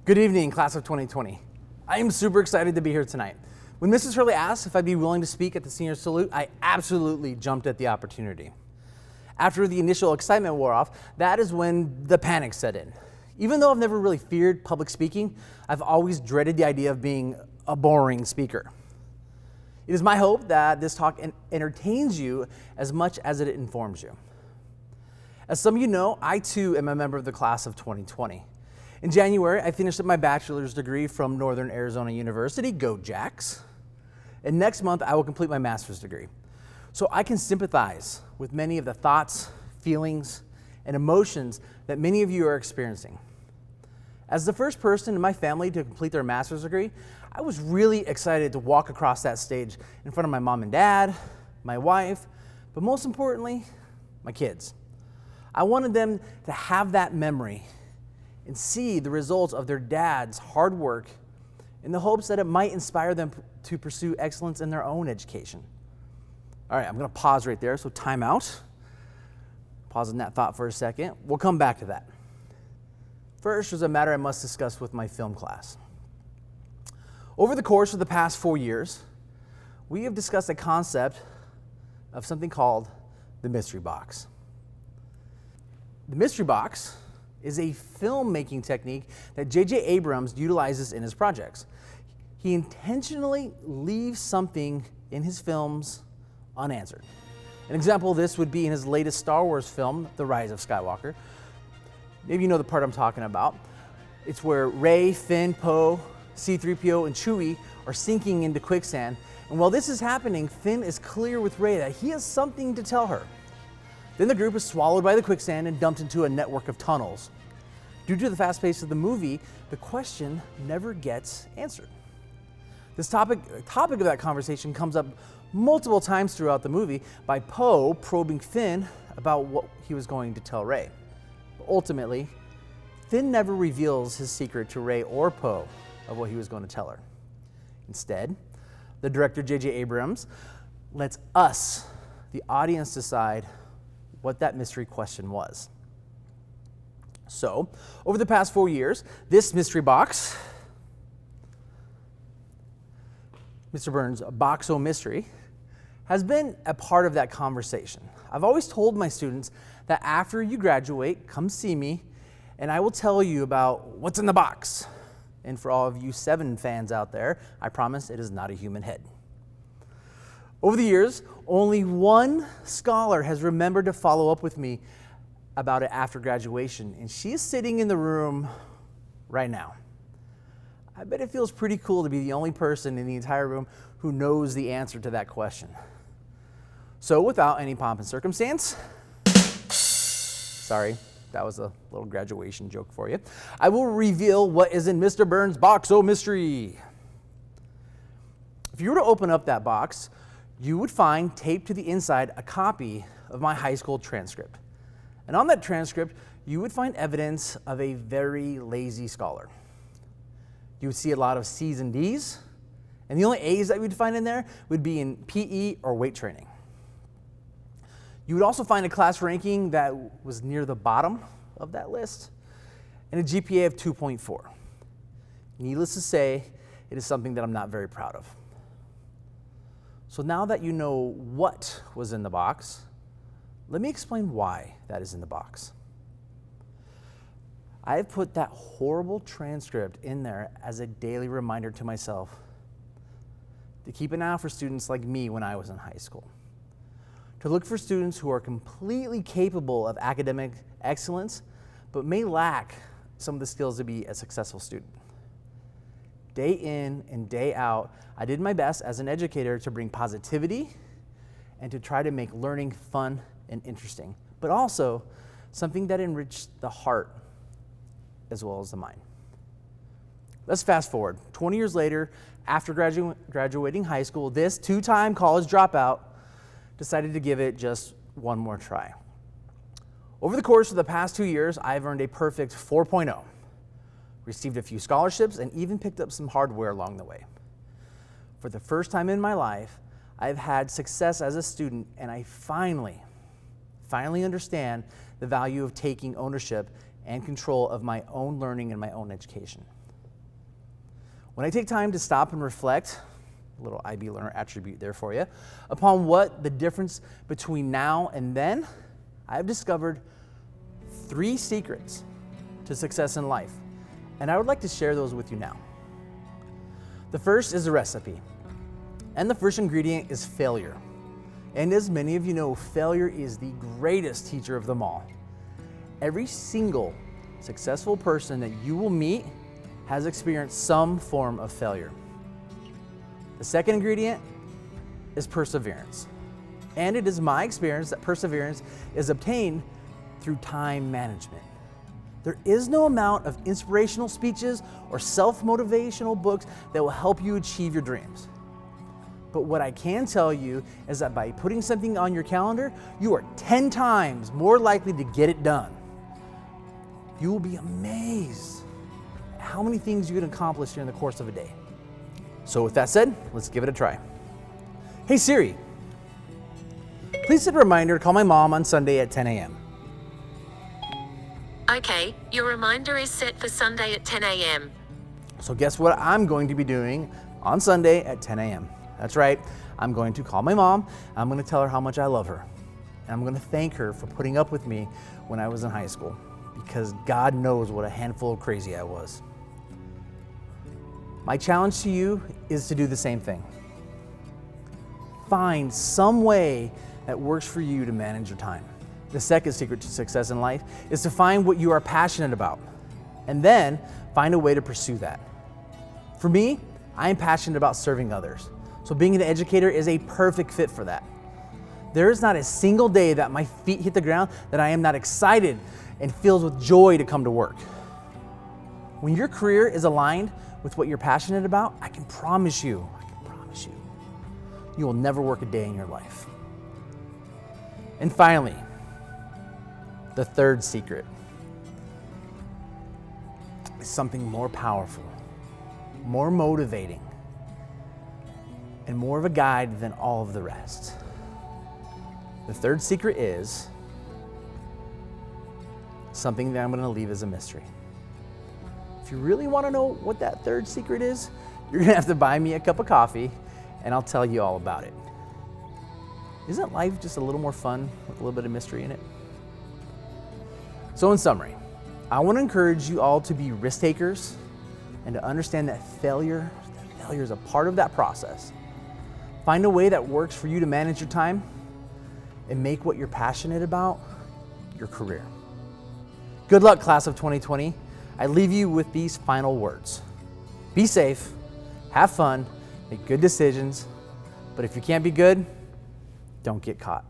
Good evening, class of 2020. I am super excited to be here tonight. When Mrs. Hurley asked if I'd be willing to speak at the senior salute, I absolutely jumped at the opportunity. After the initial excitement wore off, that is when the panic set in. Even though I've never really feared public speaking, I've always dreaded the idea of being a boring speaker. It is my hope that this talk entertains you as much as it informs you. As some of you know, I too am a member of the class of 2020. In January, I finished up my bachelor's degree from Northern Arizona University, go Jacks. And next month, I will complete my master's degree. So I can sympathize with many of the thoughts, feelings, and emotions that many of you are experiencing. As the first person in my family to complete their master's degree, I was really excited to walk across that stage in front of my mom and dad, my wife, but most importantly, my kids. I wanted them to have that memory and see the results of their dad's hard work in the hopes that it might inspire them to pursue excellence in their own education. All right, I'm going to pause right there, so time out. Pausing that thought for a second. We'll come back to that. First, there's a matter I must discuss with my film class. Over the course of the past 4 years, we have discussed a concept of something called the mystery box. The mystery box is a filmmaking technique that J.J. Abrams utilizes in his projects. He intentionally leaves something in his films unanswered. An example of this would be in his latest Star Wars film, The Rise of Skywalker. Maybe you know the part I'm talking about. It's where Rey, Finn, Poe, C-3PO, and Chewie are sinking into quicksand. And while this is happening, Finn is clear with Rey that he has something to tell her. Then the group is swallowed by the quicksand and dumped into a network of tunnels. Due to the fast pace of the movie, the question never gets answered. This topic of that conversation comes up multiple times throughout the movie by Poe probing Finn about what he was going to tell Rey. Ultimately, Finn never reveals his secret to Rey or Poe of what he was going to tell her. Instead, the director J.J. Abrams lets us, the audience, decide what that mystery question was. So, over the past 4 years, this mystery box, Mr. Burns' Box-O Mystery, has been a part of that conversation. I've always told my students that after you graduate, come see me, and I will tell you about what's in the box. And for all of you Seven fans out there, I promise it is not a human head. Over the years, only one scholar has remembered to follow up with me about it after graduation, and she is sitting in the room right now. I bet it feels pretty cool to be the only person in the entire room who knows the answer to that question. So without any pomp and circumstance, sorry, that was a little graduation joke for you, I will reveal what is in Mr. Burns' Box-O Mystery. If you were to open up that box, you would find taped to the inside a copy of my high school transcript. And on that transcript, you would find evidence of a very lazy scholar. You would see a lot of C's and D's, and the only A's that you would find in there would be in PE or weight training. You would also find a class ranking that was near the bottom of that list, and a GPA of 2.4. Needless to say, it is something that I'm not very proud of. So now that you know what was in the box, let me explain why that is in the box. I have put that horrible transcript in there as a daily reminder to myself to keep an eye out for students like me when I was in high school. To look for students who are completely capable of academic excellence, but may lack some of the skills to be a successful student. Day in and day out, I did my best as an educator to bring positivity and to try to make learning fun and interesting, but also something that enriched the heart as well as the mind. Let's fast forward. 20 years later, after graduating high school, this two-time college dropout decided to give it just one more try. Over the course of the past 2 years, I've earned a perfect 4.0. Received a few scholarships, and even picked up some hardware along the way. For the first time in my life, I've had success as a student, and I finally understand the value of taking ownership and control of my own learning and my own education. When I take time to stop and reflect, a little IB Learner attribute there for you, upon what the difference between now and then, I've discovered 3 secrets to success in life, and I would like to share those with you now. The first is a recipe, and the first ingredient is failure. And as many of you know, failure is the greatest teacher of them all. Every single successful person that you will meet has experienced some form of failure. The second ingredient is perseverance. And it is my experience that perseverance is obtained through time management. There is no amount of inspirational speeches or self-motivational books that will help you achieve your dreams. But what I can tell you is that by putting something on your calendar, you are 10 times more likely to get it done. You will be amazed at how many things you can accomplish during the course of a day. So with that said, let's give it a try. Hey Siri, please set a reminder to call my mom on Sunday at 10 a.m. Okay, your reminder is set for Sunday at 10 a.m. So guess what I'm going to be doing on Sunday at 10 a.m. That's right, I'm going to call my mom, I'm going to tell her how much I love her. And I'm going to thank her for putting up with me when I was in high school, because God knows what a handful of crazy I was. My challenge to you is to do the same thing. Find some way that works for you to manage your time. The second secret to success in life is to find what you are passionate about, and then find a way to pursue that. For me, I am passionate about serving others, so being an educator is a perfect fit for that. There is not a single day that my feet hit the ground that I am not excited and filled with joy to come to work. When your career is aligned with what you're passionate about, I can promise you, you will never work a day in your life. And finally, the third secret is something more powerful, more motivating, and more of a guide than all of the rest. The third secret is something that I'm going to leave as a mystery. If you really want to know what that third secret is, you're going to have to buy me a cup of coffee, and I'll tell you all about it. Isn't life just a little more fun with a little bit of mystery in it? So in summary, I want to encourage you all to be risk takers and to understand that failure is a part of that process. Find a way that works for you to manage your time and make what you're passionate about your career. Good luck, class of 2020. I leave you with these final words. Be safe, have fun, make good decisions, but if you can't be good, don't get caught.